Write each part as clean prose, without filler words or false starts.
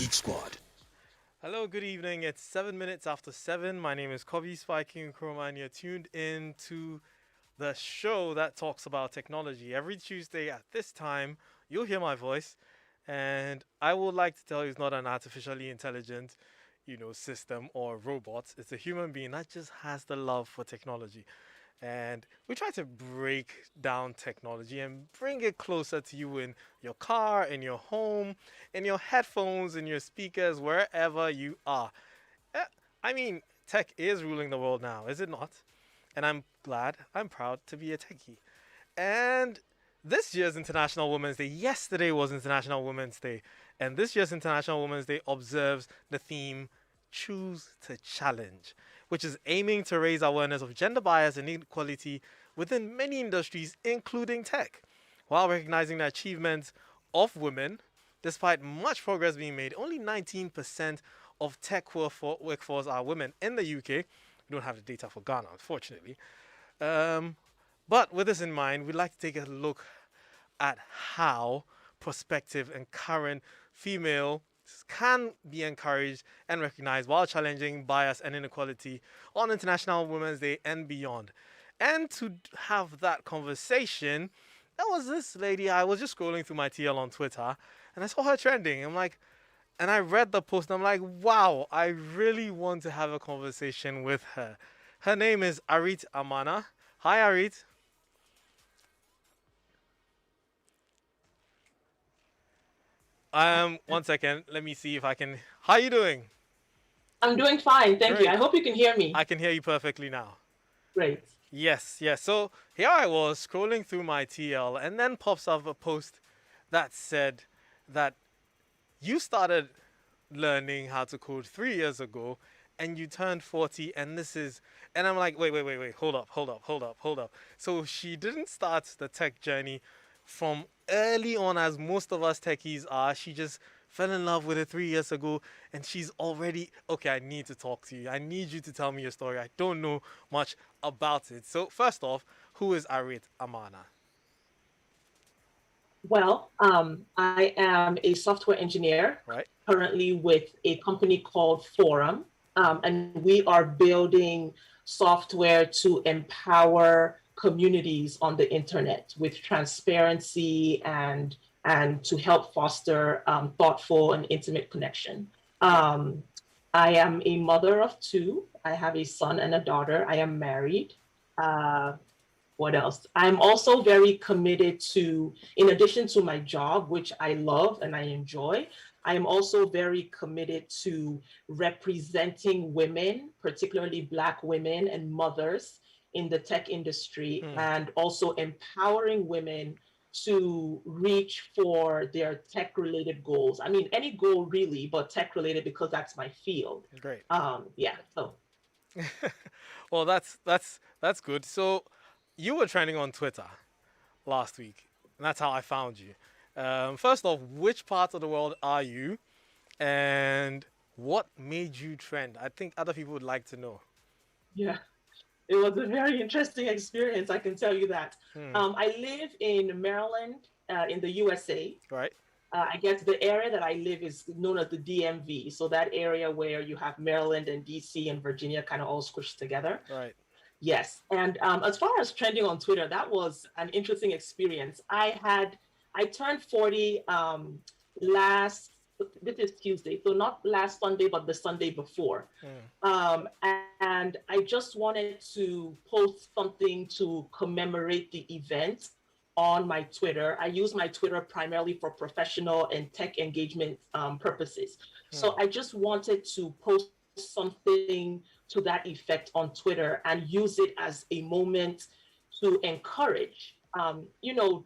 Geek Squad. Hello, good evening. It's 7 minutes after 7. My name is Kobe Spiking Chroma, and you're tuned in to the show that talks about technology. Every Tuesday at this time, you'll hear my voice, and I would like to tell you it's not an artificially intelligent, system or robot. It's a human being that just has the love for technology. And we try to break down technology and bring it closer to you in your car, in your home, in your headphones, in your speakers, wherever you are. Eh, I mean, tech is ruling the world now, is it not? And I'm glad, I'm proud to be a techie. And this year's International Women's Day, yesterday was International Women's Day, and this year's International Women's Day observes the theme Choose to Challenge, which is aiming to raise awareness of gender bias and inequality within many industries, including tech, while recognizing the achievements of women. Despite much progress being made, only 19% of tech workforce are women in the UK. We don't have the data for Ghana, unfortunately. Um, but with this in mind, we'd like to take a look at how prospective and current female can be encouraged and recognized while challenging bias and inequality on International Women's Day and beyond. And to have that conversation, that was this lady. I was just scrolling through my TL on Twitter and I saw her trending. And I read the post and I'm like, wow, I really want to have a conversation with her. Her name is Arit Amana. Hi, Arit. One second. Let me see if I can. How you doing? I'm doing fine, thank you. Great. I hope you can hear me. I can hear you perfectly now. Great. Yes, yes. So here I was scrolling through my TL, and then pops up a post that said that you started learning how to code 3 years ago, and you turned 40, and this is. And I'm like, wait. Hold up. So she didn't start the tech journey from early on, as most of us techies are. She just fell in love with it 3 years ago, and she's already okay. I need to talk to you. I need you to tell me your story. I don't know much about it. So first off, who is Arit Amana? Well, I am a software engineer Right. currently with a company called Forum, and we are building software to empower communities on the internet with transparency and to help foster thoughtful and intimate connection. Um, I am a mother of two. I have a son and a daughter. I am married. Uh, what else? I'm also very committed to, in addition to my job, which I love and I enjoy, I am also very committed to representing women, particularly Black women and mothers in the tech industry, Hmm. and also empowering women to reach for their tech related goals. I mean, any goal really, but tech related because that's my field. Great. Yeah, so Well, that's good. So you were trending on Twitter last week, and that's how I found you. First off, which part of the world are you, and what made you trend? I think other people would like to know. yeah. It was a very interesting experience, I can tell you that. Hmm. I live in Maryland, in the USA. Right. I guess the area that I live is known as the DMV. So that area where you have Maryland and DC and Virginia kind of all squished together. Right. Yes. And as far as trending on Twitter, that was an interesting experience. I turned 40 last, this is Tuesday, so not last Sunday, but the Sunday before. Hmm. And I just wanted to post something to commemorate the event on my Twitter. I use my Twitter primarily for professional and tech engagement purposes. Hmm. So I just wanted to post something to that effect on Twitter and use it as a moment to encourage.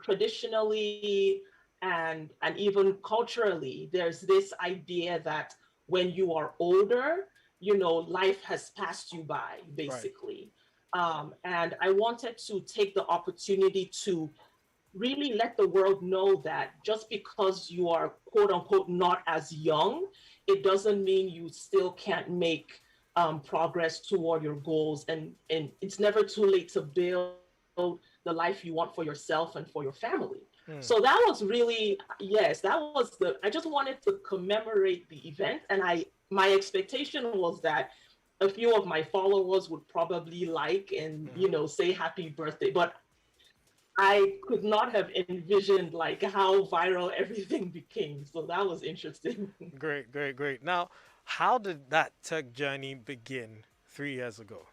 Traditionally and even culturally, there's this idea that when you are older, life has passed you by, Right. basically. And I wanted to take the opportunity to really let the world know that just because you are quote unquote not as young, it doesn't mean you still can't make progress toward your goals. And it's never too late to build the life you want for yourself and for your family. Mm. So that was really, yes, that was I just wanted to commemorate the event. And my expectation was that a few of my followers would probably like and, Hmm. say happy birthday. But I could not have envisioned like how viral everything became. So that was interesting. Great, great, great. Now, how did that tech journey begin 3 years ago?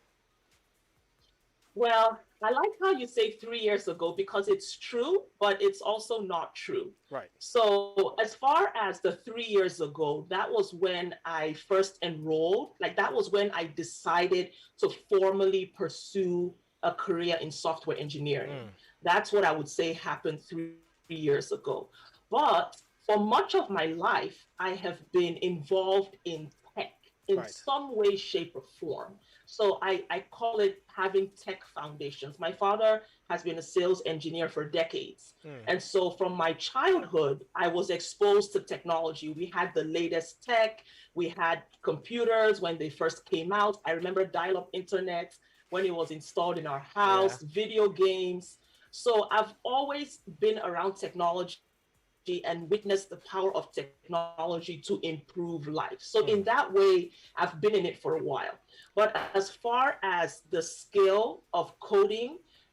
Well, I like how you say 3 years ago because it's true, but it's also not true. Right. So, as far as the 3 years ago, that was when I first enrolled. Like, that was when I decided to formally pursue a career in software engineering. Mm. That's what I would say happened 3 years ago. But for much of my life, I have been involved in tech in Right. some way, shape, or form. So I call it having tech foundations. My father has been a sales engineer for decades. Mm. And so from my childhood, I was exposed to technology. We had the latest tech. We had computers when they first came out. I remember dial up internet when it was installed in our Yeah. house, video games. So I've always been around technology and witnessed the power of technology to improve life. So in that way, Mm. I've been in it for a while. But as far as the skill of coding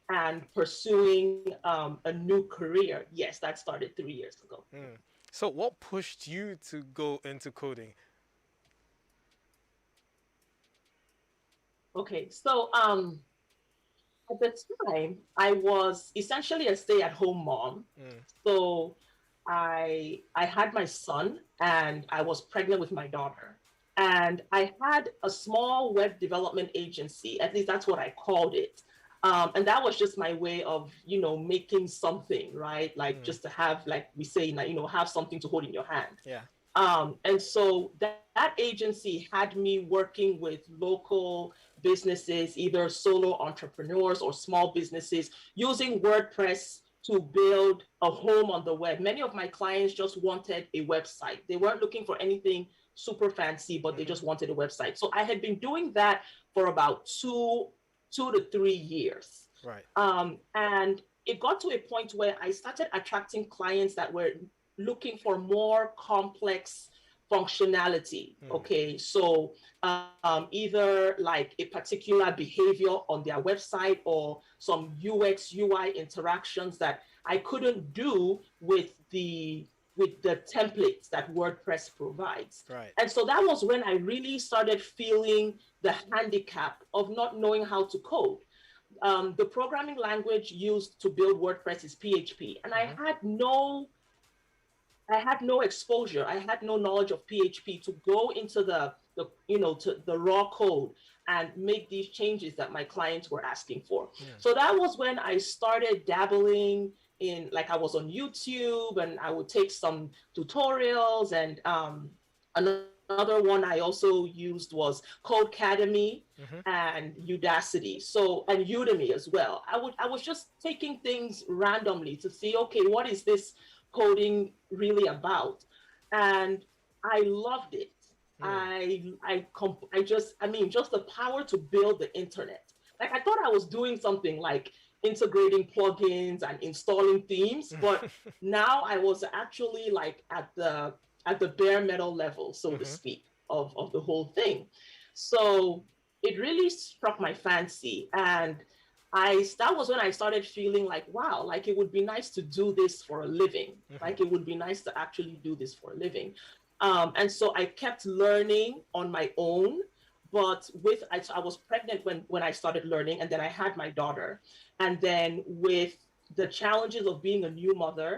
and pursuing a new career, yes, that started 3 years ago. Mm. So, what pushed you to go into coding? Okay, so at the time, I was essentially a stay-at-home mom. Mm. So I had my son and I was pregnant with my daughter. And I had a small web development agency, at least that's what I called it. And that was just my way of, making something, right? Like Mm. just to have, like we say, have something to hold in your hand. Yeah. And so that agency had me working with local businesses, either solo entrepreneurs or small businesses, using WordPress to build a home on the web. Many of my clients just wanted a website. They weren't looking for anything super fancy, but they Hmm. just wanted a website. So I had been doing that for about two to 3 years. Right. And it got to a point where I started attracting clients that were looking for more complex functionality. Mm. Okay, so either like a particular behavior on their website or some UX UI interactions that I couldn't do with the templates that WordPress provides. Right. And so that was when I really started feeling the handicap of not knowing how to code. The programming language used to build WordPress is PHP, and Hmm. I had no exposure. I had no knowledge of PHP to go into to the raw code and make these changes that my clients were asking for. Mm. So that was when I started dabbling in, like, I was on YouTube and I would take some tutorials. And another one I also used was Codecademy Hmm. and Udacity. And Udemy as well. I was just taking things randomly to see, okay, what is this coding really about? And I loved it. Mm. Just the power to build the internet. Like, I thought I was doing something like integrating plugins and installing themes, but now I was actually like at the bare metal level, so to Hmm. speak, of the whole thing. So it really struck my fancy. And that was when I started feeling like, wow, like it would be nice to do this for a living. Hmm. Like, it would be nice to actually do this for a living. And so I kept learning on my own. But I was pregnant when I started learning, and then I had my daughter. And then with the challenges of being a new mother,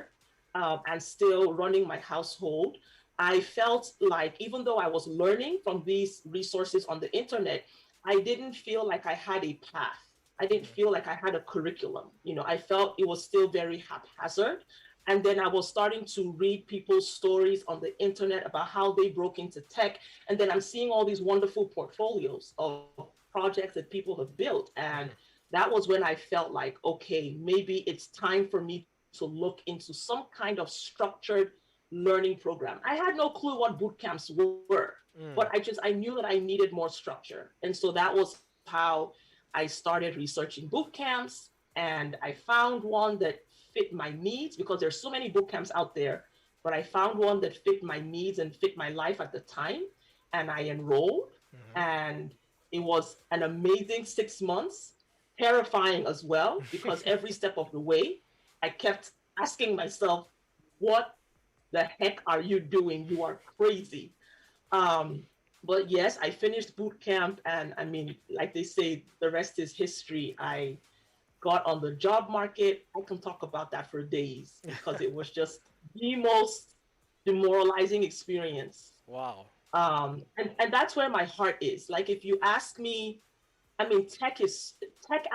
and still running my household, I felt like even though I was learning from these resources on the internet, I didn't feel like I had a path. I didn't feel like I had a curriculum. I felt it was still very haphazard. And then I was starting to read people's stories on the internet about how they broke into tech. And then I'm seeing all these wonderful portfolios of projects that people have built. And Hmm. that was when I felt like, okay, maybe it's time for me to look into some kind of structured learning program. I had no clue what boot camps were, but Mm. I knew that I needed more structure. And so that was how I started researching boot camps, and I found one that fit my needs because there's so many boot camps out there, but I found one that fit my needs and fit my life at the time. And I enrolled, Mm-hmm. and it was an amazing 6 months, terrifying as well, because every step of the way, I kept asking myself, what the heck are you doing? You are crazy. Um, but yes, I finished boot camp, and I mean, like they say, the rest is history. I got on the job market. I can talk about that for days because it was just the most demoralizing experience. Wow. And that's where my heart is. Like, if you ask me, I mean, tech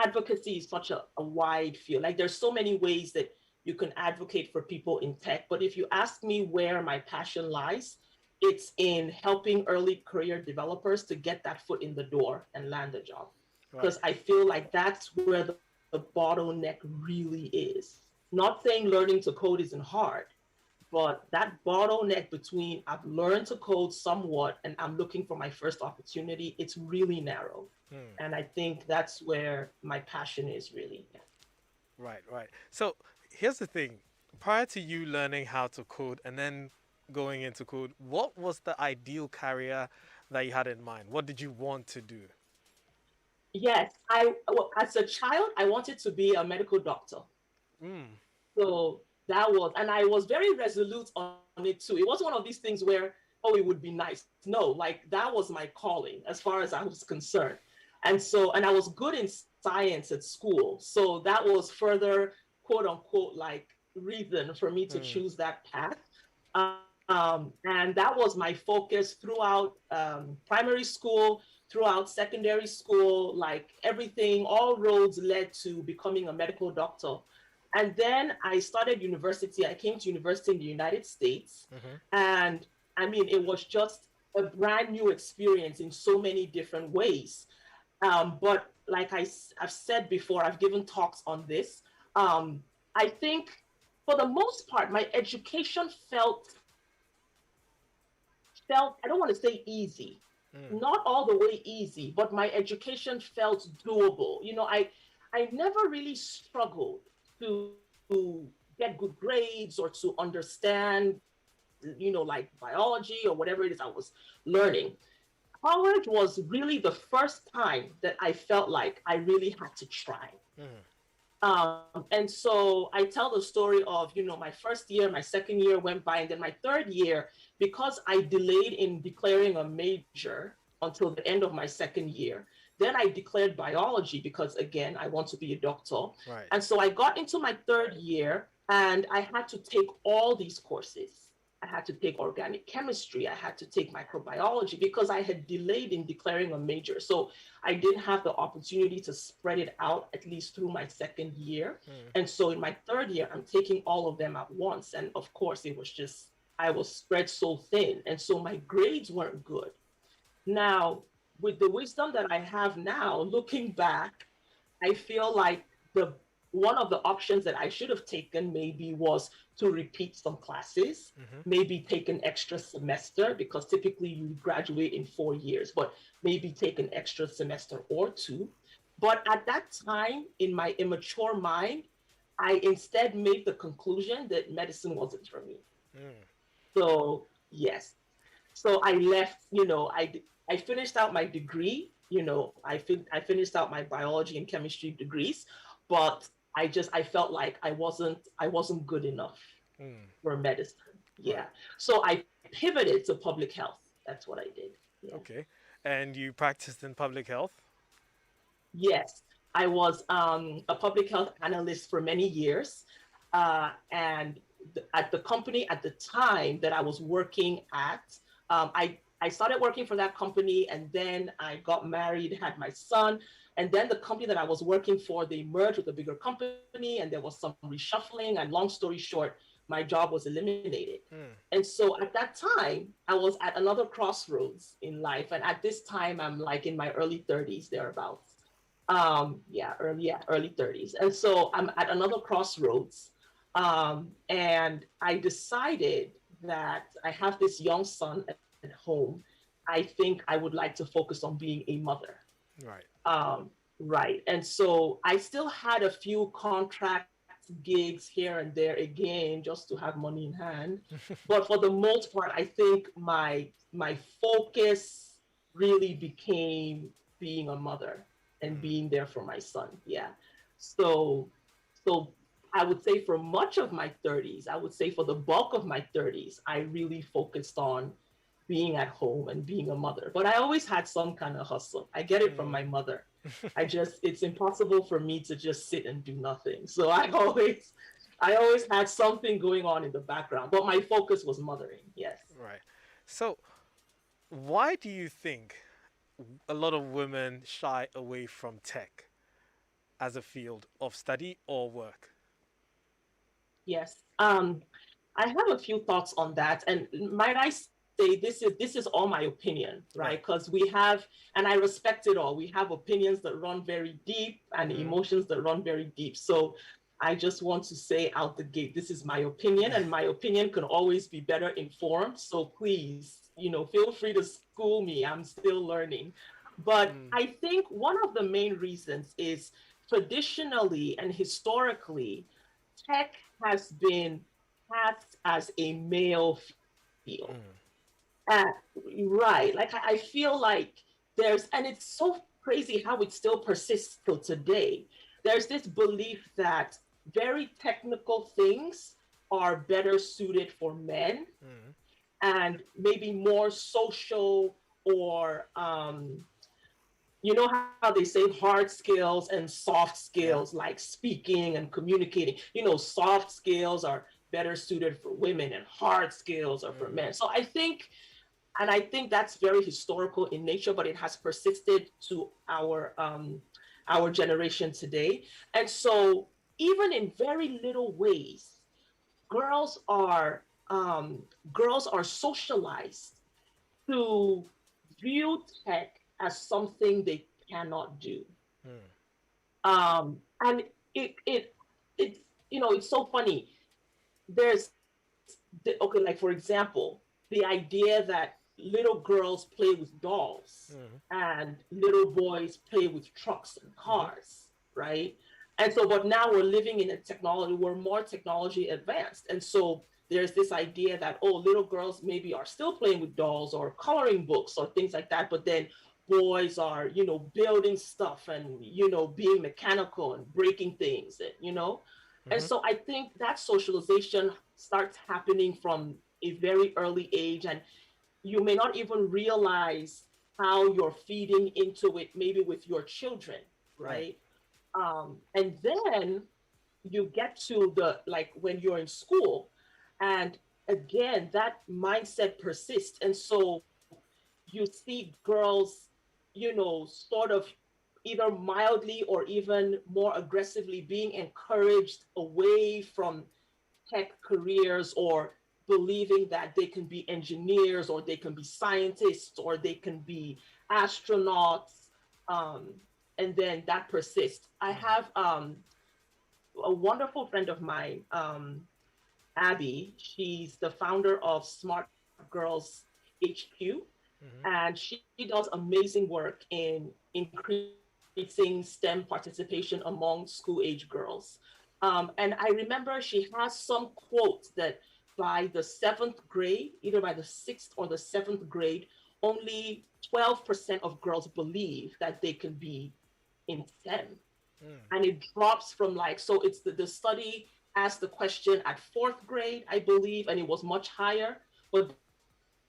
advocacy is such a wide field. Like, there's so many ways that you can advocate for people in tech. But if you ask me where my passion lies, it's in helping early career developers to get that foot in the door and land a job. Right. Because I feel like that's where the bottleneck really is. Not saying learning to code isn't hard, but that bottleneck between I've learned to code somewhat and I'm looking for my first opportunity, it's really narrow. Hmm. And I think that's where my passion is really. Right, right. So here's the thing. Prior to you learning how to code and then going into code, what was the ideal career that you had in mind? What did you want to do? Yes, well, as a child, I wanted to be a medical doctor. Mm. So that was, and I was very resolute on it too. It wasn't one of these things where, oh, it would be nice. No, like that was my calling as far as I was concerned. And I was good in science at school. So that was further, quote unquote, like reason for me to Mm. choose that path. And that was my focus throughout primary school, throughout secondary school, like everything, all roads led to becoming a medical doctor. And then I started university. I came to university in the United States. Mm-hmm. And I mean, it was just a brand new experience in so many different ways. But like have said before, I've given talks on this. Um, I think for the most part, my education felt, I don't want to say easy, Mm. not all the way easy, but my education felt doable. I never really struggled to get good grades or to understand, like biology or whatever it is I was learning. College was really the first time that I felt like I really had to try. Mm. And so I tell the story of, my first year, my second year went by, and then my third year, because I delayed in declaring a major until the end of my second year, then I declared biology because, again, I want to be a doctor. Right. And so I got into my third year and I had to take all these courses. I had to take organic chemistry. I had to take microbiology because I had delayed in declaring a major. So I didn't have the opportunity to spread it out at least through my second year. Mm. And so in my third year, I'm taking all of them at once. And of course, I was spread so thin. And so my grades weren't good. Now, with the wisdom that I have now, looking back, I feel like the one of the options that I should have taken maybe was to repeat some classes, Mm-hmm. maybe take an extra semester because typically you graduate in 4 years, but maybe take an extra semester or two. But at that time, in my immature mind, I instead made the conclusion that medicine wasn't for me. Mm. So, yes. So I left, I finished out my degree, I finished out my biology and chemistry degrees, but I felt like I wasn't good enough Mm. for medicine. Yeah. Right. So I pivoted to public health. That's what I did. Yeah. Okay. And you practiced in public health? Yes, I was a public health analyst for many years. And at the company at the time that I was working at, I started working for that company and then I got married, had my son. And then the company that I was working for, they merged with a bigger company and there was some reshuffling. And long story short, my job was eliminated. Mm. And so at that time, I was at another crossroads in life. And at this time, I'm like in my early 30s, thereabouts. Early 30s. And so I'm at another crossroads. And I decided that I have this young son at home. I think I would like to focus on being a mother. Right. Um, right. And so I still had a few contracts gigs here and there again just to have money in hand. But for the most part, I think my focus really became being a mother and Mm, being there for my son. Yeah. So so I would say for much of my 30s, I would say for the bulk of my 30s, I really focused on being at home and being a mother. But I always had some kind of hustle. I get it from mm. my mother. It's impossible for me to just sit and do nothing. So I always had something going on in the background, but my focus was mothering. Yes. Right. So, why do you think a lot of women shy away from tech as a field of study or work? Yes. I have a few thoughts on that, and might I say this is all my opinion, right? Right. Because we have, and I respect it all. We have opinions that run very deep and Mm-hmm. emotions that run very deep. So I just want to say out the gate, this is my opinion, and my opinion can always be better informed. So please, feel free to school me. I'm still learning. But Mm, I think one of the main reasons is traditionally and historically, tech has been cast as a male field. mm, Uh, right. Like I feel like and it's so crazy how it still persists till today. There's this belief that very technical things are better suited for men mm, and maybe more social or how they say hard skills and soft skills yeah. like speaking and communicating. Soft skills are better suited for women and hard skills are for Mm, men. And I think that's very historical in nature, but it has persisted to our generation today. And so even in very little ways, girls are girls are socialized to view tech as something they cannot do. mm, And it's it's so funny. Okay, like for example, the idea that little girls play with dolls mm, and little boys play with trucks and mm-hmm. cars, right? And so, but now we're living in a technology, we're more technology advanced. And so there's this idea that, oh, little girls maybe are still playing with dolls or coloring books or things like that. But then boys are, building stuff and, being mechanical and breaking things, and. And Mm-hmm. so I think that socialization starts happening from a very early age, and you may not even realize how you're feeding into it, maybe with your children, Right. right? And then you get to the like when you're in school, and again, that mindset persists. And so you see girls, sort of either mildly or even more aggressively being encouraged away from tech careers or believing that they can be engineers or they can be scientists or they can be astronauts. Um, and then that persists. I Mm, have a wonderful friend of mine, Abby. She's the founder of Smart Girls HQ, mm-hmm. and she does amazing work in increasing STEM participation among school age girls. And I remember she has some quote that by the seventh grade, either by the sixth or the seventh grade, only 12% of girls believe that they can be in STEM. Mm, And it drops from like, so it's the study asked the question at fourth grade, I believe, and it was much higher. But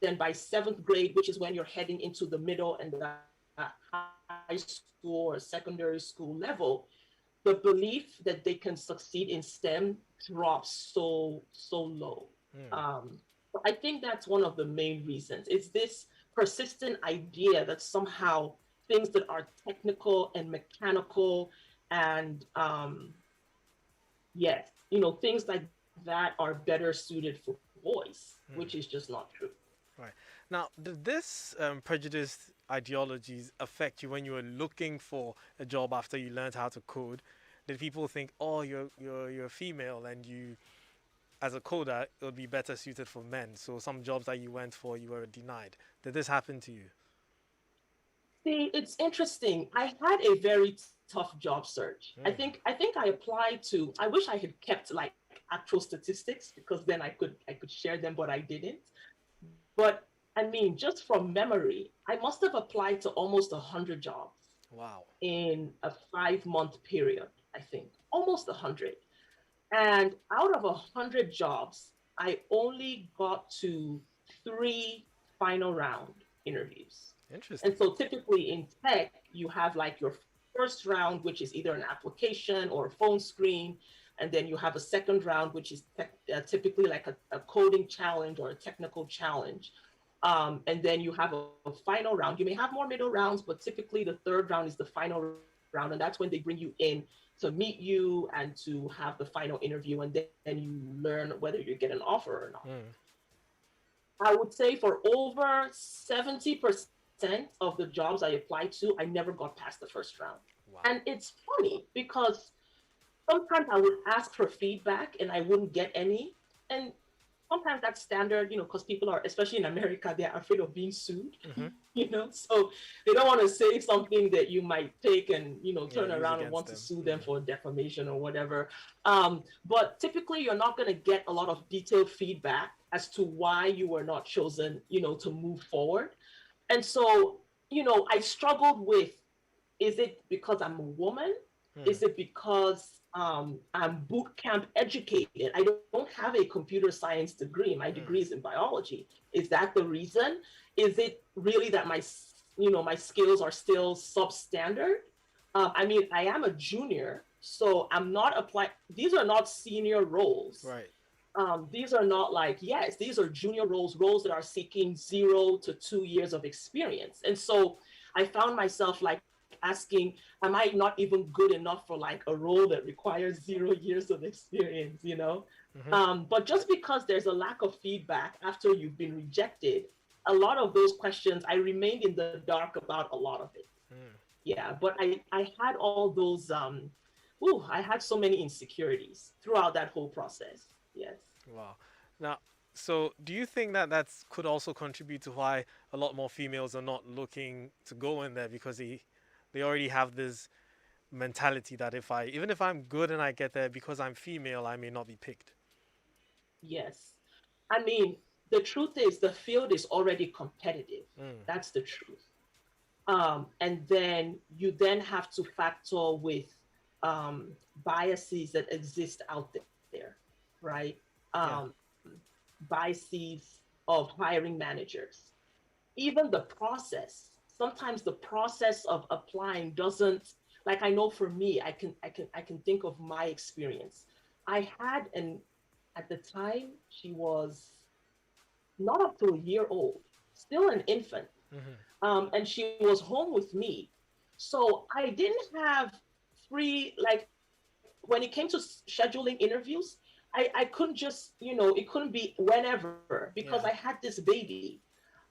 then by seventh grade, which is when you're heading into the middle and the high school or secondary school level, the belief that they can succeed in STEM drops so low. Um, mm, so I think that's one of the main reasons. It's this persistent idea that somehow things that are technical and mechanical and yes, things like that are better suited for boys, which is mm. just not true. Right. Now, did this prejudice ideologies affect you when you were looking for a job after you learned how to code? Did people think, oh, you're female and you, as a coder, it would be better suited for men? So some jobs that you went for, you were denied. Did this happen to you? See, it's interesting. I had a very tough job search. I Mm. think I think I applied to. I wish I had kept like actual statistics because then I could share them, but I didn't. But I mean, just from memory, I must have applied to almost 100 jobs Wow. in a 5 month period. I think almost 100. And out of 100 jobs, I only got to three final round interviews. And Interesting. so typically in tech, you have like your first round, which is either an application or a phone screen. And then you have a second round, which is typically like a coding challenge or a technical challenge. And then you have a final round. You may have more middle rounds, but typically the third round is the final round. And that's when they bring you in to meet you and to have the final interview. And then you learn whether you get an offer or not. Mm. I would say for over 70% of the jobs I applied to, I never got past the first round. And Wow. it's funny because sometimes I would ask for feedback and I wouldn't get any. And sometimes that's standard, because people are, especially in America, they're afraid of being sued, Mm-hmm. so they don't want to say something that you might take and, turn Yeah, use around and want against to them. sue them Mm. for defamation or whatever. But typically, you're not going to get a lot of detailed feedback as to why you were not chosen, to move forward. And so, I struggled with, is it because I'm a woman? Mm. Is it because I'm boot camp educated? I don't have a computer science degree. My degree is Mm. in biology. Is that the reason? Is it really that my skills are still substandard? I mean, I am a junior, so I'm not applying. These are not senior roles. Right. These are not like, yes, these are junior roles that are seeking 0 to 2 years of experience. And so I found myself like asking, am I not even good enough for like a role that requires 0 years of experience? Mm-hmm. But just because there's a lack of feedback after you've been rejected, a lot of those questions, I remained in the dark about a lot of it. Mm. Yeah, but I had all those, I had so many insecurities throughout that whole process. Yes. Wow. Now, so do you think that that's could also contribute to why a lot more females are not looking to go in there because they already have this mentality that even if I'm good and I get there because I'm female, I may not be picked. Yes. I mean, the truth is the field is already competitive. Mm. That's the truth. And then you then have to factor with biases that exist out there, right? Um, Yeah. Biases of hiring managers. Even the process, sometimes the process of applying doesn't, like, I know for me, I can think of my experience. I had an At the time, she was not up to a year old, still an infant. Mm-hmm. And she was home with me. So I didn't have free, like, when it came to scheduling interviews, I couldn't just, it couldn't be whenever because I Yeah. had this baby.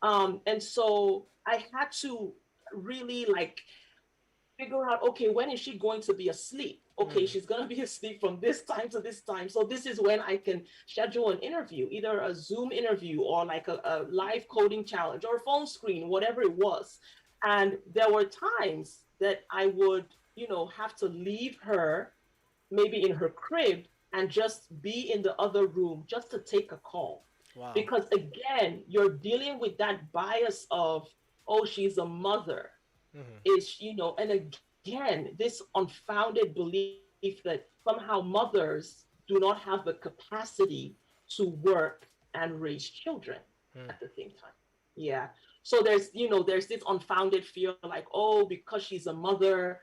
And so I had to really like figure out, okay, when is she going to be asleep? Okay, Mm. she's going to be asleep from this time to this time. So this is when I can schedule an interview, either a Zoom interview or like a live coding challenge or a phone screen, whatever it was. And there were times that I would, have to leave her maybe in her crib and just be in the other room just to take a call. Wow. Because again, you're dealing with that bias of, oh, she's a mother, Mm-hmm. is, and again, this unfounded belief that somehow mothers do not have the capacity to work and raise children at Mm. the same time. Yeah. So there's this unfounded fear like, oh, because she's a mother,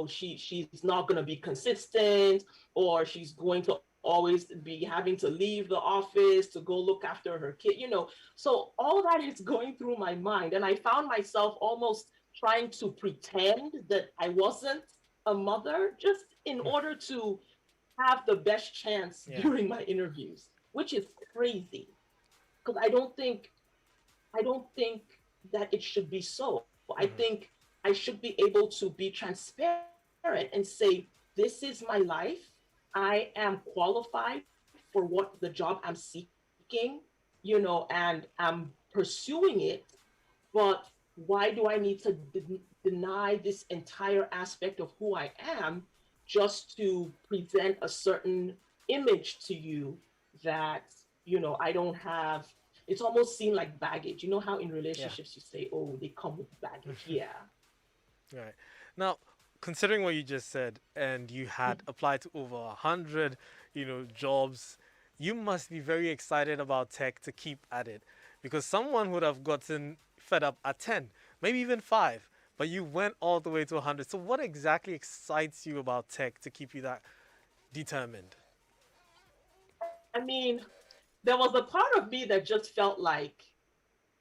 she's not going to be consistent, or she's going to always be having to leave the office to go look after her kid. So all that is going through my mind, and I found myself almost trying to pretend that I wasn't a mother just in order to have the best chance Yeah. during my interviews, which is crazy because I don't think that it should be so. I Mm-hmm. think I should be able to be transparent and say, this is my life. I am qualified for what the job I'm seeking, and I'm pursuing it. But why do I need to deny this entire aspect of who I am just to present a certain image to you that, I don't have? It's almost seen like baggage. You know how in Yeah. relationships you say, oh, they come with baggage. Yeah. Right. Now, considering what you just said, and you had applied to over 100, jobs, you must be very excited about tech to keep at it, because someone would have gotten fed up at 10, maybe even 5, but you went all the way to 100. So, what exactly excites you about tech to keep you that determined? I mean, there was a part of me that just felt like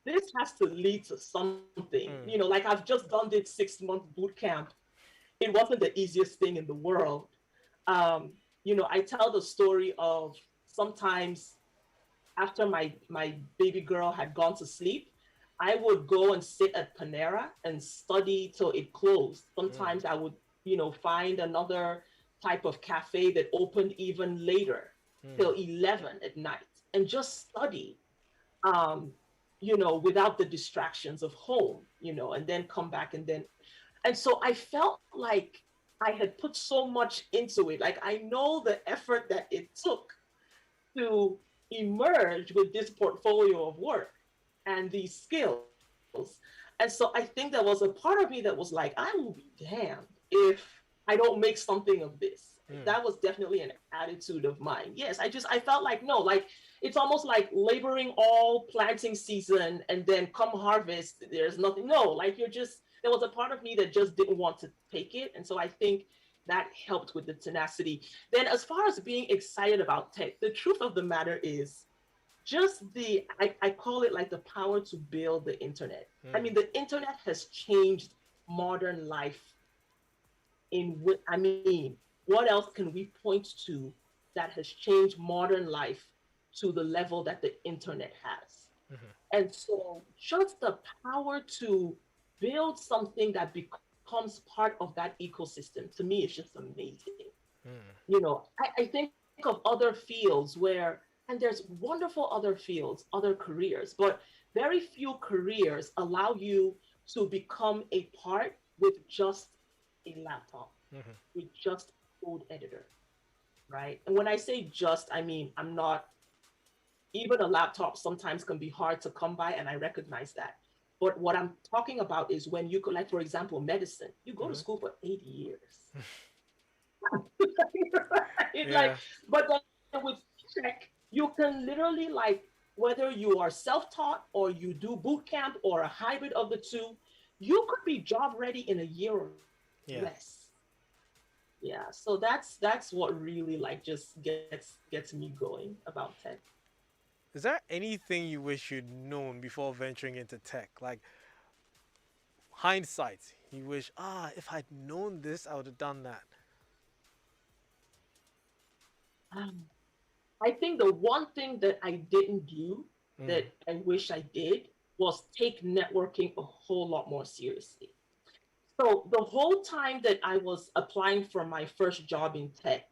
this has to lead to something. Mm, Like I've just done this 6 month boot camp. It wasn't the easiest thing in the world. Um, I tell the story of sometimes after my baby girl had gone to sleep, I would go and sit at Panera and study till it closed. mm, Sometimes I would, find another type of cafe that opened even later mm, till 11 at night and just study, um, without the distractions of home, and then come back and so I felt like I had put so much into it. Like I know the effort that it took to emerge with this portfolio of work and these skills. And so I think there was a part of me that was like, I will be damned if I don't make something of this. That mm. was definitely an attitude of mine. Yes, I felt like, no, like it's almost like laboring all planting season and then come harvest, there's nothing. No, like there was a part of me that just didn't want to take it. And so I think that helped with the tenacity. Then, as far as being excited about tech, the truth of the matter is just I call it like the power to build the internet. I Mm, mean, the internet has changed modern life I mean, what else can we point to that has changed modern life to the level that the internet has? mhm, And so just the power to build something that becomes part of that ecosystem, to me, is just amazing. mm, I think of other fields and there's wonderful other fields, other careers, but very few careers allow you to become a part with just a laptop, mhm. with just a code editor, right? And when I say just, I mean, I'm not, even a laptop sometimes can be hard to come by, and I recognize that. But what I'm talking about is when you go, like, for example, medicine, you go to Mhm. school for 80 years. It like, Yeah. but then with tech, you can literally like whether you are self-taught or you do boot camp or a hybrid of the two, you could be job ready in a year or less. Yeah. Yeah, so that's what really like just gets me going about tech. Is there anything you wish you'd known before venturing into tech? Like hindsight, you wish, if I'd known this, I would have done that. Um, I think the one thing that I didn't do that Mm, I wish I did was take networking a whole lot more seriously. So the whole time that I was applying for my first job in tech,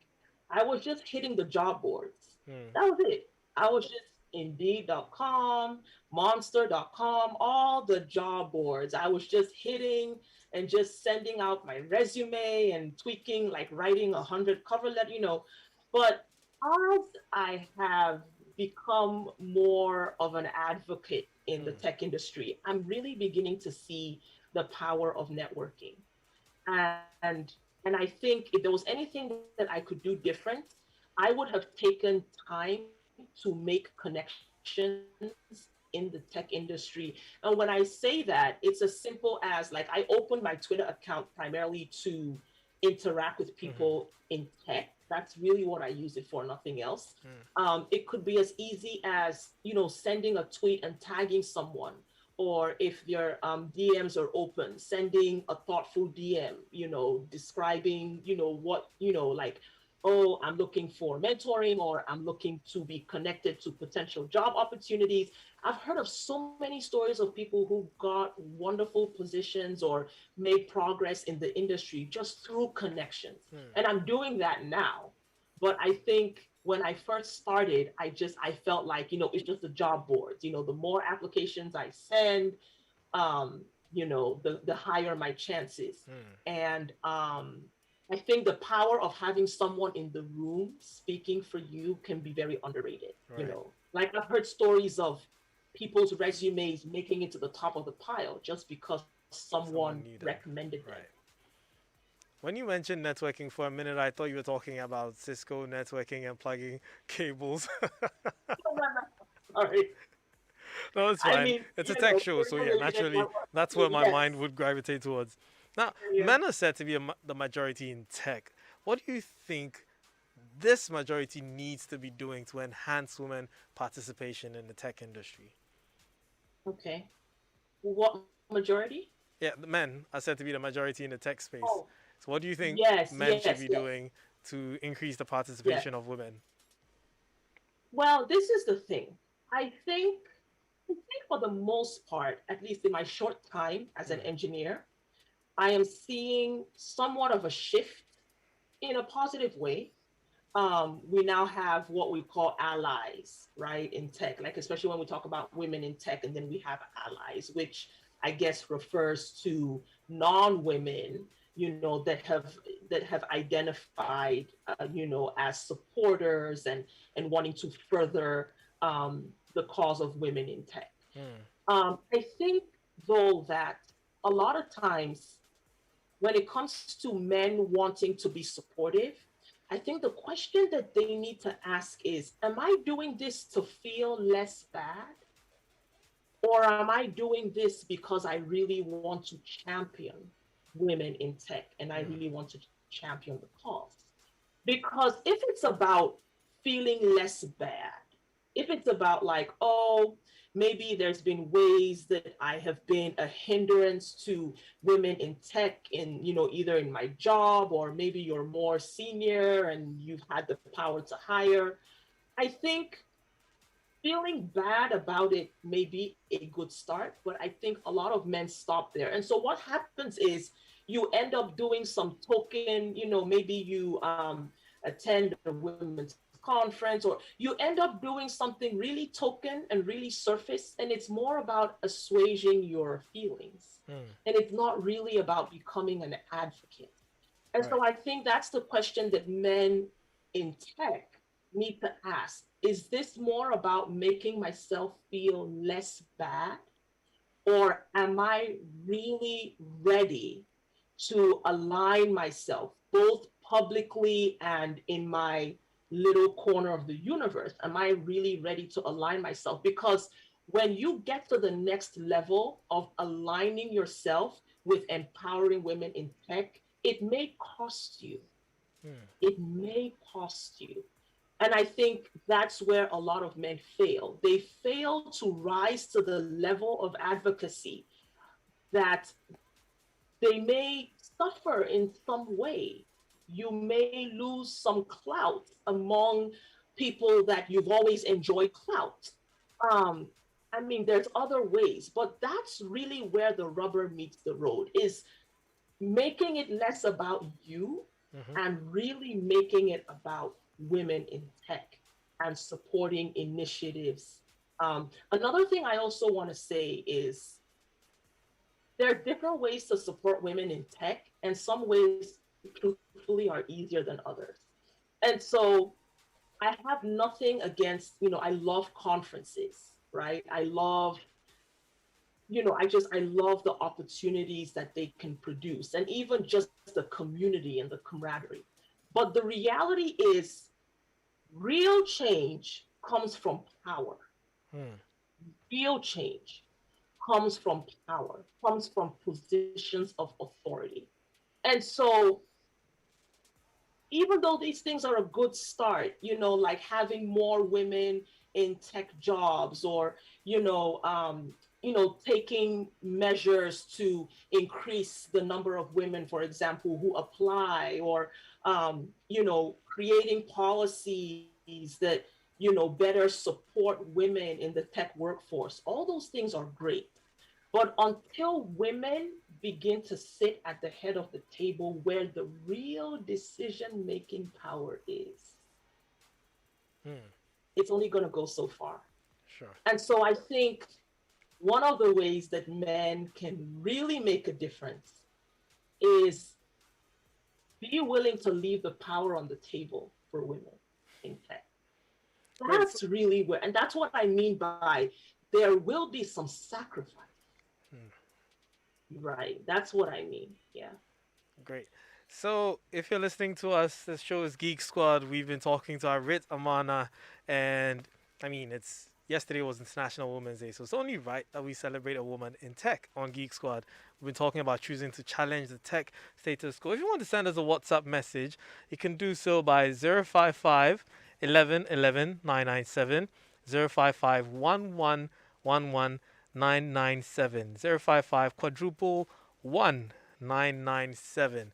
I was just hitting the job boards. mm, That was it. I was just Indeed.com, Monster.com, all the job boards. I was just hitting and just sending out my resume and tweaking, like writing 100 cover letter, But as I have become more of an advocate in the mm, tech industry, I'm really beginning to see the power of networking. And and I think if there was anything that I could do different, I would have taken time to make connections in the tech industry. And when I say that, it's as simple as like I opened my Twitter account primarily to interact with people mhm, in tech. That's really what I use it for, nothing else. mm, It could be as easy as sending a tweet and tagging someone, or if your DMs are open, sending a thoughtful DM, describing, what, like, oh, I'm looking for mentoring or I'm looking to be connected to potential job opportunities. I've heard of so many stories of people who got wonderful positions or made progress in the industry just through connections. mm. And I'm doing that now. But I think when I first started, I felt like, it's just the job boards. The more applications I send, the higher my chances. Hmm. And I think the power of having someone in the room speaking for you can be very underrated. Right. Like I've heard stories of people's resumes making it to the top of the pile just because someone Someone knew them. recommended them. Right. When you mentioned networking for a minute, I thought you were talking about Cisco networking and plugging cables. Sorry. No, it's I fine. mean, It's a tech show, so yeah, Cisco-related naturally, that's where networking, my yes. mind would gravitate towards. Now, Yeah. men are said to be the majority in tech. What do you think this majority needs to be doing to enhance women participation in the tech industry? Okay. What majority? Yeah, the men are said to be the majority in the tech space. Oh, So, what do you think yes, men should yes, be yes, doing to increase the yes. participation of women? Well, this is the thing. I think, I think for the most part, at least in my short time as an Hmm. engineer, I am seeing somewhat of a shift in a positive way. We now have what we call allies, right, in tech, like especially when we talk about women in tech, and then we have allies, which I guess refers to non-women, that have identified, as supporters and wanting to further the cause of women in tech. Hmm. I think though that a lot of times when it comes to men wanting to be supportive, I think the question that they need to ask is, am I doing this to feel less bad? Or am I doing this because I really want to champion women in tech and I Hmm. really want to champion the cause? Because if it's about feeling less bad, if it's about like, oh, maybe there's been ways that I have been a hindrance to women in tech, in either in my job, or maybe you're more senior and you've had the power to hire. I think feeling bad about it may be a good start, but I think a lot of men stop there. And so what happens is you end up doing some token, maybe you attend a women's conference, or you end up doing something really token and really surface, and it's more about assuaging your feelings. Hmm. And it's not really about becoming an advocate. And Right. so I think that's the question that men in tech need to ask. Is this more about making myself feel less bad? Or am I really ready to align myself both publicly and in my little corner of the universe? Am I really ready to align myself? Because when you get to the next level of aligning yourself with empowering women in tech, it may cost you. Hmm. It may cost you. And I think that's where a lot of men fail. They fail to rise to the level of advocacy that they may suffer in some way. You may lose some clout among people that you've always enjoyed clout. Um, I mean, there's other ways, but that's really where the rubber meets the road, is making it less about you Hmm. and really making it about women in tech and supporting initiatives. Another thing I also want to say is there are different ways to support women in tech, and some ways, truthfully, are easier than others. And so I have nothing against, I love conferences, right? I love the opportunities that they can produce, and even just the community and the camaraderie. But the reality is, real change comes from power. Hmm. Real change comes from power, comes from positions of authority. And so, even though these things are a good start, like having more women in tech jobs, or taking measures to increase the number of women, for example, who apply, or creating policies that better support women in the tech workforce. All those things are great. But until women begin to sit at the head of the table where the real decision making power is, Hmm. it's only going to go so far. Sure. And so I think one of the ways that men can really make a difference is be willing to leave the power on the table for women in tech. Great. So, That's really where, and that's what I mean by there will be some sacrifice, hmm, right? That's what I mean. Yeah. great. So, if you're listening to us, this show is Geek Squad. We've been talking to Arit Amana, and I mean, it's yesterday was International Women's Day, so it's only right that we celebrate a woman in tech on Geek Squad. We've been talking about choosing to challenge the tech status quo. If you want to send us a WhatsApp message, you can do so by 055 11 11 997, 055 11 11 997, 055 quadruple 1997.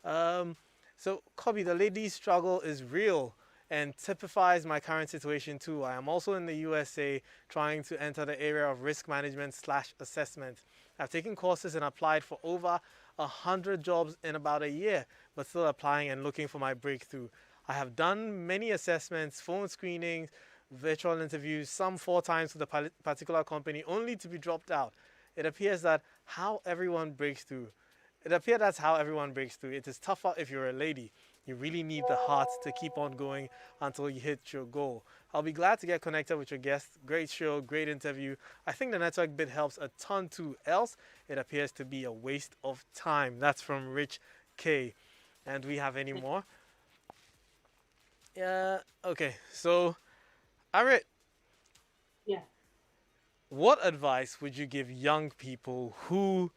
Um, so, Kobe, the ladies' struggle is real and typifies my current situation too. I am also in the USA trying to enter the area of risk management slash assessment. I've taken courses and applied for over 100 jobs in about a year, but still applying and looking for my breakthrough. I have done many assessments, phone screenings, virtual interviews, some 4 times with a particular company, only to be dropped out. It appears that how everyone breaks through. It appears that's how everyone breaks through. It is tougher if you're a lady. You really need the heart to keep on going until you hit your goal. I'll be glad to get connected with your guest. Great show, great interview. I think the network bit helps a ton too. Else, it appears to be a waste of time. That's from Rich K. And do we have any more? Yeah. Okay. So, Arit, Yeah. what advice would you give young people who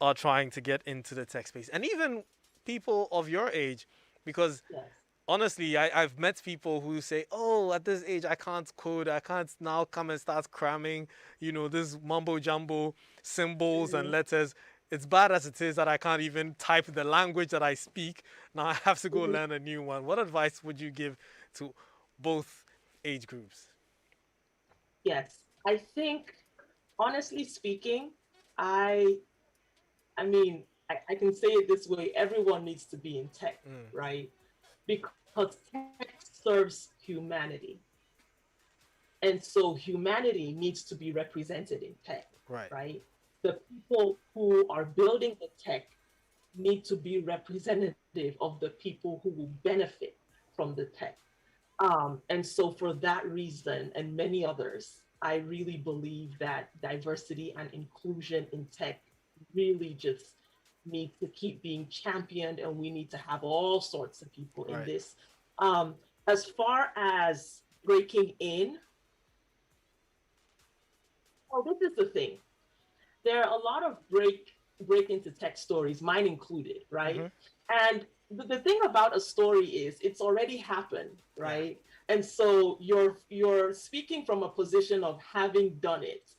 are trying to get into the tech space, and even people of your age? Because Yes. honestly, I've met people who say, oh, at this age, I can't code. I can't now come and start cramming, this mumbo jumbo symbols and Mhm. letters. It's bad as it is that I can't even type the language that I speak. Now I have to go Mhm. learn a new one. What advice would you give to both age groups? Yes. I think, honestly speaking, I I mean, I can say it this way, everyone needs to be in tech, Mm, right? Because tech serves humanity. And so humanity needs to be represented in tech, right. right? The people who are building the tech need to be representative of the people who will benefit from the tech. And so, for that reason and many others, I really believe that diversity and inclusion in tech really just need to keep being championed, and we need to have all sorts of people in Right. this. Um, as far as breaking in, oh, this is the thing. There are a lot of break into tech stories, mine included, right? Mm-hmm. And the thing about a story is it's already happened, Yeah. right? And so you're speaking from a position of having done it.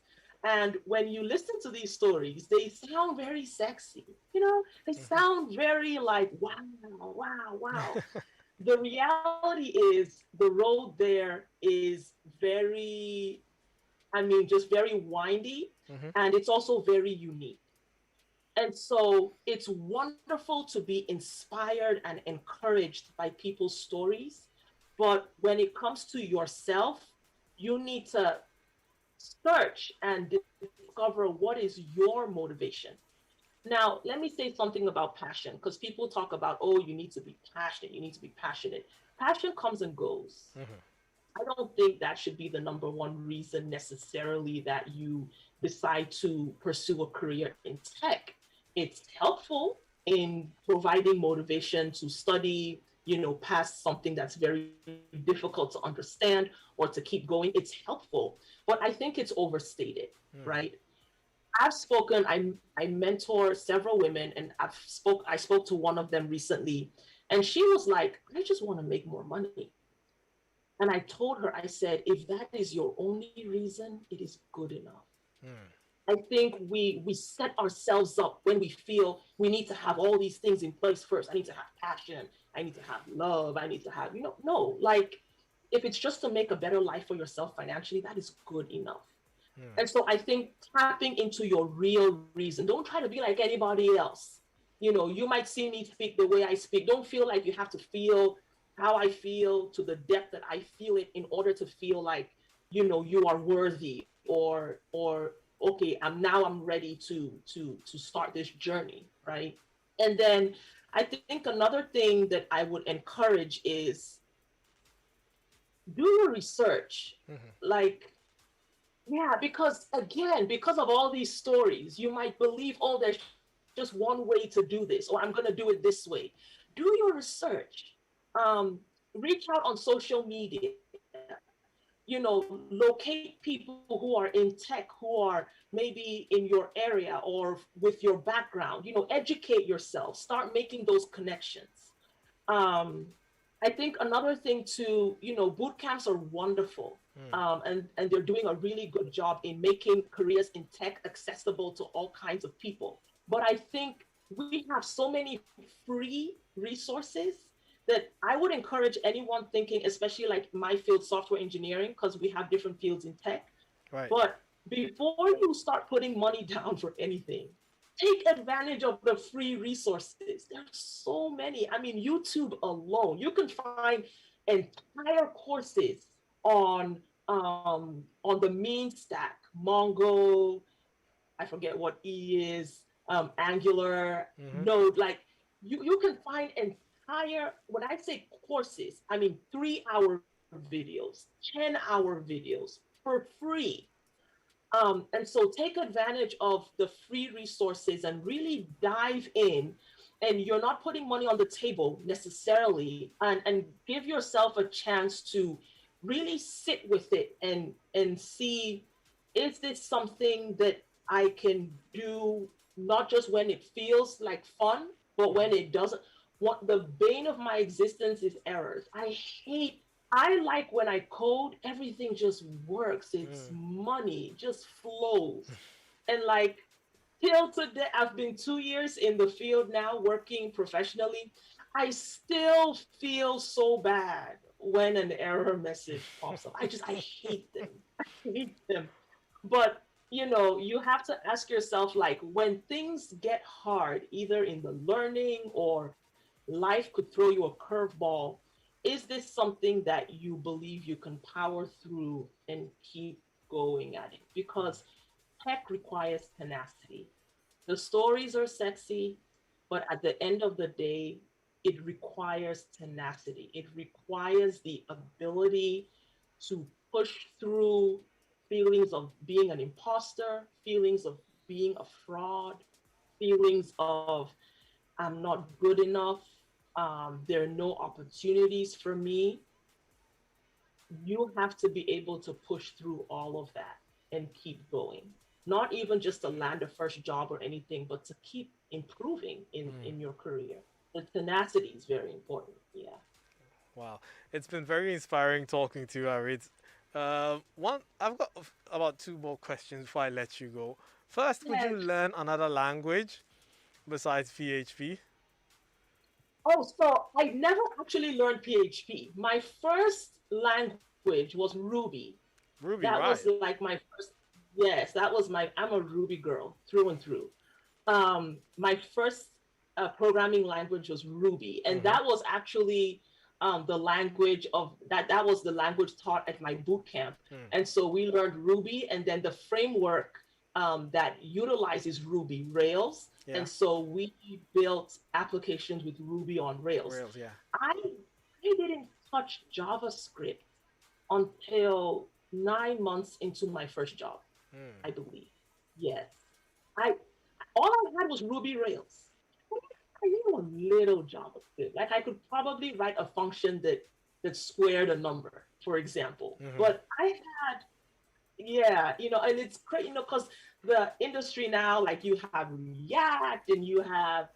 And when you listen to these stories, they sound very sexy. They Mm-hmm. sound very like, wow, wow, wow. The reality is the road there is very, I mean, just very windy, Mm-hmm. and it's also very unique. And so it's wonderful to be inspired and encouraged by people's stories. But when it comes to yourself, you need to search and discover what is your motivation. Now, let me say something about passion, because people talk about, oh, you need to be passionate, you need to be passionate. Passion comes and goes. Mm-hmm. I don't think that should be the number one reason necessarily that you decide to pursue a career in tech. It's helpful in providing motivation to study, past something that's very difficult to understand or to keep going. It's helpful, but I think it's overstated, Mm. right? I mentor several women, and I spoke to one of them recently, and she was like, I just want to make more money. And I told her, I said, if that is your only reason, it is good enough. Mm. I think we set ourselves up when we feel we need to have all these things in place first. I need to have passion. I need to have love. I need to have, no, like if it's just to make a better life for yourself financially, that is good enough. Mm. And so I think tapping into your real reason, don't try to be like anybody else. You might see me speak the way I speak. Don't feel like you have to feel how I feel to the depth that I feel it in order to feel like, you are worthy or okay, I'm ready to start this journey, right? And then I think another thing that I would encourage is do your research. Hmm. Like, yeah, because again, because of all these stories, you might believe, oh, there's just one way to do this, or I'm going to do it this way. Do your research. Um, Reach out on social media. Locate people who are in tech, who are maybe in your area or with your background. Educate yourself. Start making those connections. Um, I think another thing too, boot camps are wonderful. Mm. And they're doing a really good job in making careers in tech accessible to all kinds of people. But I think we have so many free resources that I would encourage anyone thinking, especially like my field, software engineering, because we have different fields in tech. Right. But before you start putting money down for anything, take advantage of the free resources. There's so many. I mean, YouTube alone, you can find entire courses on on the mean stack, Mongo, I forget what E is, Angular, Hmm. Node. Like you can find entire, when I say courses, I mean 3 hour videos, 10-hour videos for free. And so take advantage of the free resources and really dive in. And you're not putting money on the table necessarily, and give yourself a chance to really sit with it and see, is this something that I can do, not just when it feels like fun, but when it doesn't. What the bane of my existence is errors. I like when I code, everything just works. It's Mm. money, just flows. And like till today, I've been 2 years in the field now working professionally. I still feel so bad when an error message pops up. I hate them. I hate them. But you have to ask yourself, like, when things get hard, either in the learning or life could throw you a curveball, is this something that you believe you can power through and keep going at it? Because tech requires tenacity. The stories are sexy, but at the end of the day, it requires tenacity. It requires the ability to push through feelings of being an imposter, feelings of being a fraud, feelings of I'm not good enough, there are no opportunities for me. You have to be able to push through all of that and keep going. Not even just to land a first job or anything, but to keep improving Mm. in your career. The tenacity is very important. Yeah. Wow, it's been very inspiring talking to you, Arid. One, I've got about two more questions before I let you go. First, would you Yeah. learn another language besides PHP? Oh, so I never actually learned PHP. My first language was Ruby. That Ruby, was right? like my first, yes, that was I'm a Ruby girl through and through. My first programming language was Ruby, and Mm-hmm. that was actually the language of that was the language taught at my boot camp. Mm. And so we learned Ruby, and then the framework that utilizes Ruby, Rails. Yeah, And so we built applications with Ruby on Rails. Rails, yeah. I didn't touch JavaScript until 9 months into my first job, Mm. I believe. Yes. I All I had was Ruby Rails. I knew a little JavaScript. Like I could probably write a function that squared a number, for example. Mm-hmm. But I had, yeah, and it's great, because the industry now, like you have React and you have,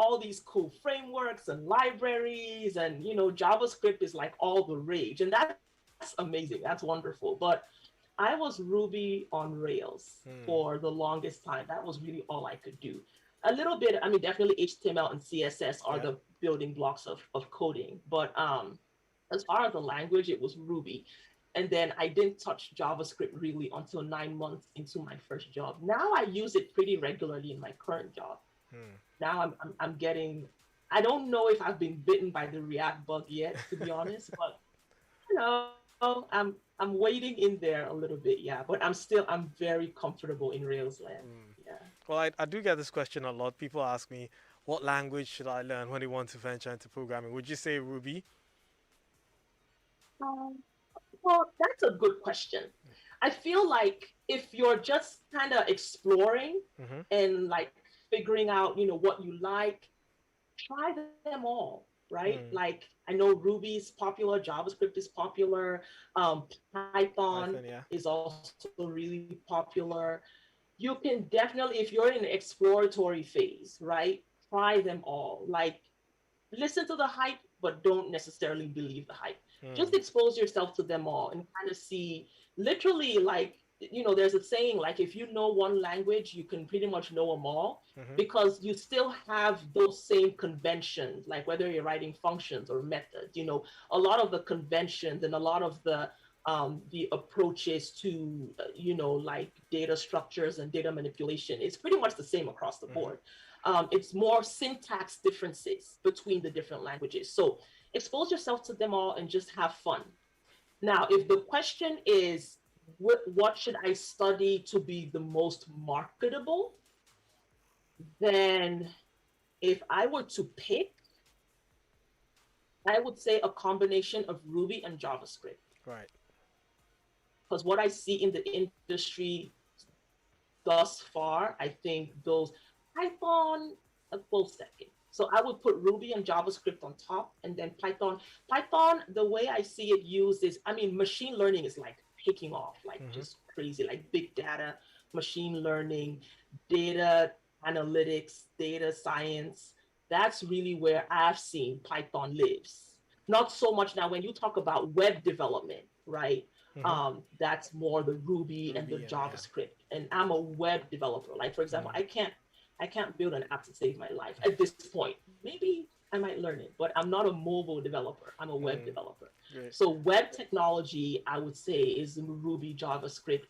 all these cool frameworks and libraries, and JavaScript is like all the rage, and that's amazing. That's wonderful. But I was Ruby on Rails Mm. for the longest time. That was really all I could do. A little bit, I mean, definitely HTML and CSS are Yeah. the building blocks of coding. But as far as the language, it was Ruby. And then I didn't touch JavaScript really until 9 months into my first job. Now I use it pretty regularly in my current job. Mm. Now I'm getting, I don't know if I've been bitten by the React bug yet, to be honest, but I'm I'm waiting in there a little bit, yeah. But I'm very comfortable in Rails land. Yeah. Well, I do get this question a lot. People ask me, what language should I learn when they want to venture into programming? Would you say Ruby? Um, well, that's a good question. I feel like if you're just kind of exploring Mm-hmm. and like figuring out, what you like, try them all, right? Mm. Like I know Ruby is popular, JavaScript is popular, Python Python, yeah. is also really popular. You can definitely, if you're in an exploratory phase, right? Try them all. Like listen to the hype, but don't necessarily believe the hype. Just Mm. expose yourself to them all and kind of see, literally, like, there's a saying, like, if you know one language, you can pretty much know them all Mm-hmm. because you still have those same conventions, like whether you're writing functions or methods, a lot of the conventions and a lot of the approaches to like data structures and data manipulation is pretty much the same across the Mm-hmm. board. It's more syntax differences between the different languages. So expose yourself to them all and just have fun. Now, if the question is, what should I study to be the most marketable? Then if I were to pick, I would say a combination of Ruby and JavaScript. Right. Because what I see in the industry thus far, I think those Python a close second. So I would put Ruby and JavaScript on top, and then Python. Python, the way I see it used is, I mean, machine learning is like taking off, like Mm-hmm. just crazy, like big data, machine learning, data analytics, data science. That's really where I've seen Python lives. Not so much now when you talk about web development, right? Mm-hmm. That's more the Ruby and the Ruby and yeah. JavaScript. And I'm a web developer. Like for example, Mm. I can't build an app to save my life at this point. Maybe I might learn it, but I'm not a mobile developer. I'm a web Mm. developer. Great. So web technology, I would say, is Ruby, JavaScript,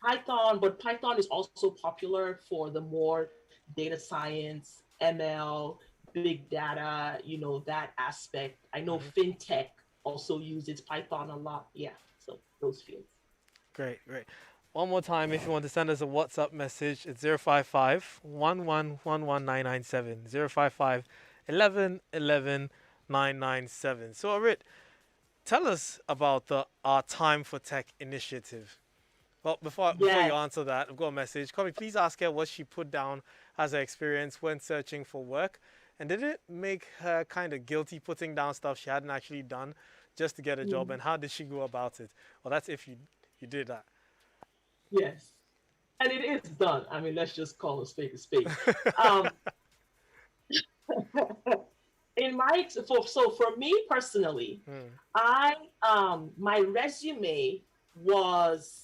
Python, but Python is also popular for the more data science, ML, big data, that aspect. I know Mm-hmm. fintech also uses Python a lot. Yeah, so those fields. Great, great. One more time, if you want to send us a WhatsApp message, it's 055 1111997. 055 997. So, Arit, tell us about the Our Time for Tech initiative. Well, before you Yes. answer that, I've got a message. Can we please ask her what she put down as her experience when searching for work? And did it make her kind of guilty putting down stuff she hadn't actually done just to get a job? Mm, And how did she go about it? Well, that's if you did that. yes. And it is done. I mean, let's just call a spade a spade. Um, in my for me personally, Hmm. I my resume was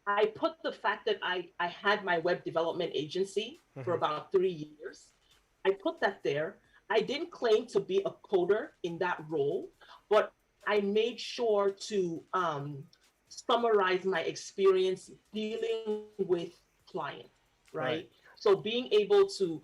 I put the fact that I had my web development agency for Hmm. about 3 years. I put that there. I didn't claim to be a coder in that role, but I made sure to summarize my experience dealing with clients, right? Right. So being able to,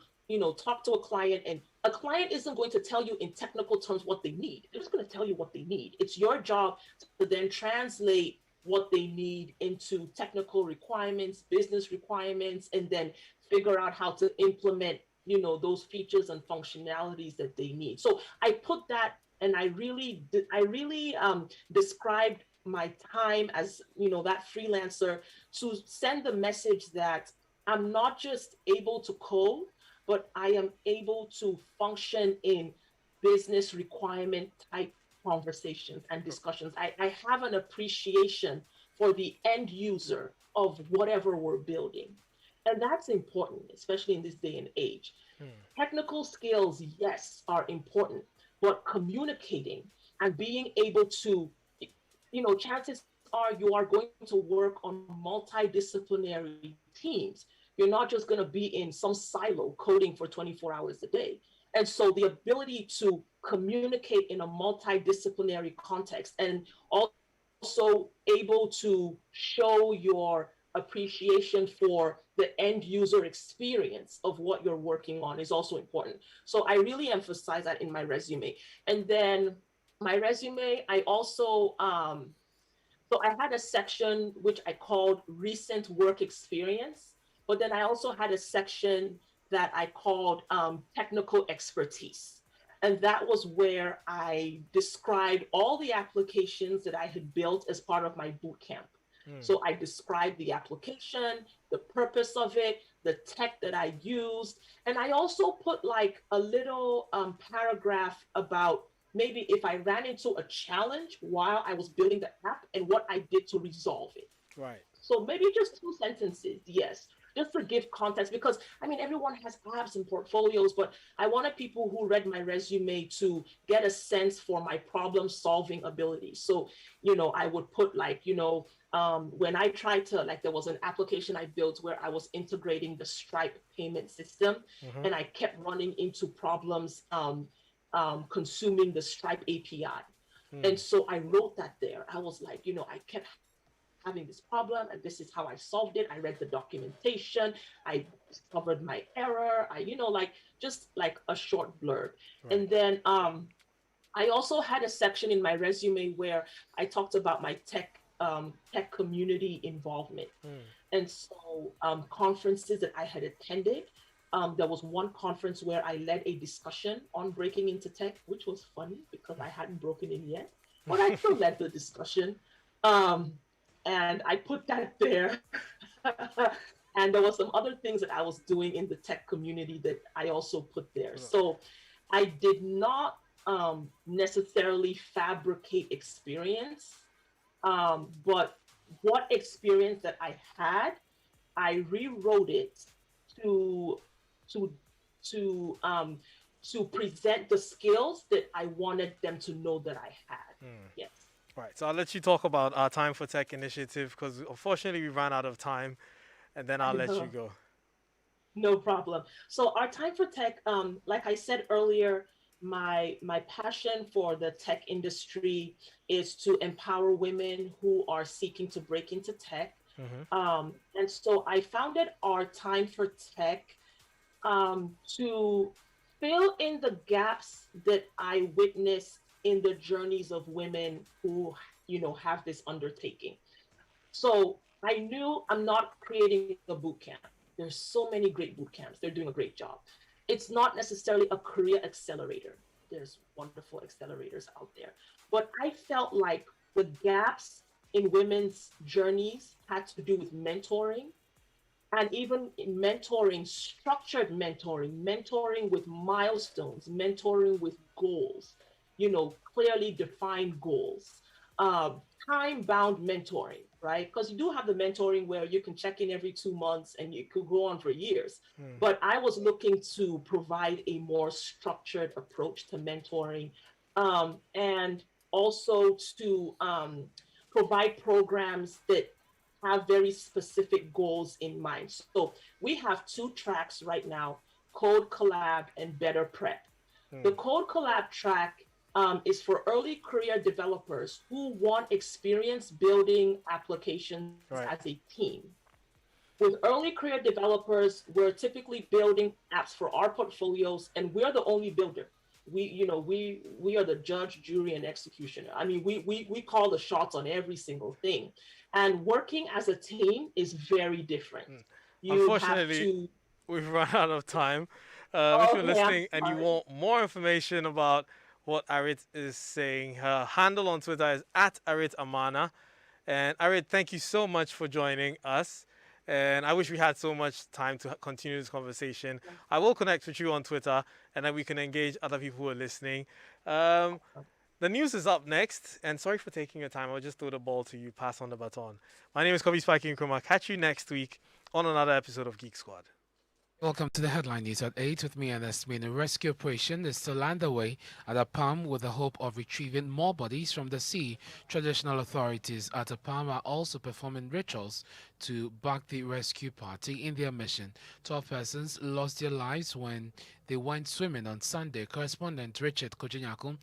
talk to a client, and a client isn't going to tell you in technical terms what they need. They're just going to tell you what they need. It's your job to then translate what they need into technical requirements, business requirements, and then figure out how to implement, those features and functionalities that they need. So I put that, and I really described my time as, that freelancer, to send the message that I'm not just able to code, but I am able to function in business requirement type conversations and discussions. I have an appreciation for the end user of whatever we're building. And that's important, especially in this day and age. Hmm. Technical skills, yes, are important, but communicating and being able to, chances are you are going to work on multidisciplinary teams. You're not just going to be in some silo coding for 24 hours a day. And so the ability to communicate in a multidisciplinary context, and also able to show your appreciation for the end user experience of what you're working on is also important. So I really emphasize that in my resume. And then My resume, I also so I had a section which I called recent work experience, but then I also had a section that I called technical expertise. And that was where I described all the applications that I had built as part of my boot camp. Mm. So I described the application, the purpose of it, the tech that I used. And I also put like a little paragraph about maybe if I ran into a challenge while I was building the app and what I did to resolve it. Right. So maybe just two sentences, yes, just to give context, because I mean, everyone has apps and portfolios, but I wanted people who read my resume to get a sense for my problem solving ability. So, I would put like, when I tried to, like, there was an application I built where I was integrating the Stripe payment system, Mm-hmm. and I kept running into problems consuming the Stripe API. Mm. And so I wrote that there. I was like, I kept having this problem and this is how I solved it. I read the documentation, I discovered my error, like just like a short blurb. Right. And then I also had a section in my resume where I talked about my tech community involvement. Mm. And so conferences that I had attended, there was one conference where I led a discussion on breaking into tech, which was funny because I hadn't broken in yet, but I still led the discussion. Um, and I put that there. And there were some other things that I was doing in the tech community that I also put there. So I did not necessarily fabricate experience, but what experience that I had, I rewrote it to to to to present the skills that I wanted them to know that I had. Mm. Yes. Right. So I'll let you talk about our Time for Tech initiative because unfortunately we ran out of time, and then I'll I let you know. go. No problem. So our time for tech, like I said earlier, my passion for the tech industry is to empower women who are seeking to break into tech. Mm-hmm. And so I founded our time for tech to fill in the gaps that I witnessed in the journeys of women who, have this undertaking. So I knew I'm not creating a boot camp. There's so many great boot camps. They're doing a great job. It's not necessarily a career accelerator. There's wonderful accelerators out there. But I felt like the gaps in women's journeys had to do with mentoring, and even in mentoring, structured mentoring, mentoring with milestones, mentoring with goals, clearly defined goals, uh, time bound mentoring, right? Because you do have the mentoring where you can check in every 2 months and you could go on for years. Mm. But I was looking to provide a more structured approach to mentoring, and also to provide programs that have very specific goals in mind. So we have two tracks right now: Code Collab and Better Prep. The Mm. Code Collab track is for early career developers who want experience building applications as Right. a team. With early career developers, we're typically building apps for our portfolios, and we're the only builder. We are the judge, jury, and executioner. I mean, we call the shots on every single thing. And working as a team is very different. Mm. You have Unfortunately, to. we've run out of time. If Oh, you're okay, I'm listening and you sorry. want more information about what Arit is saying, her handle on Twitter is at Arit Amana. And Arit, thank you so much for joining us. And I wish we had so much time to continue this conversation. I will connect with you on Twitter and then we can engage other people who are listening. Um, the news is up next. And sorry for taking your time. I'll just throw the ball to you, pass on the baton. My name is Kobe Spiking Nkrumah. Catch you next week on another episode of Geek Squad. Welcome to the headline news at 8 with me and Esmin. A rescue operation is still underway at Apam with the hope of retrieving more bodies from the sea. Traditional authorities at Apam are also performing rituals to back the rescue party in their mission. 12 persons lost their lives when they went swimming on Sunday. Correspondent Richard Kojinyaku